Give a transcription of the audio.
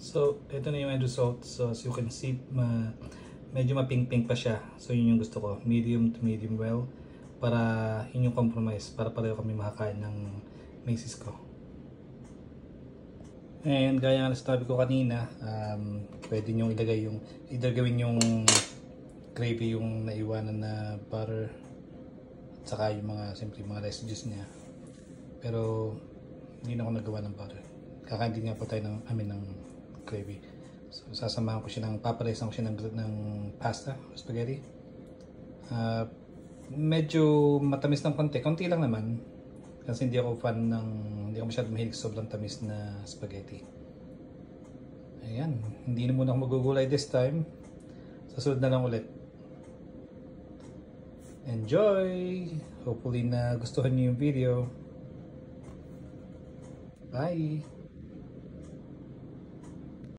So, ito na yung end result. So, as you can see, medyo mapink-pink pa siya. So, yun yung gusto ko. Medium to medium well. Para yun yung compromise. Para pareho kami makakain ng misis ko. And gaya nga sabi ko kanina, pwede nyo ilagay yung, either gawin yung gravy yung naiwanan na butter. At saka yung mga, siyempre, mga residues niya. Pero, hindi na ako nagawa ng butter. Kakain din nga po tayo ng gravy. So, sasamahan ko siya paparasan ko siya ng pasta, spaghetti. Medyo matamis ng konti lang naman. Kasi hindi ako masyadong mahilig sobrang tamis na spaghetti. Ayan, hindi na muna ako magugulay this time. Sa sunod na lang ulit. Enjoy! Hopefully na gustuhan niyo yung video. Bye!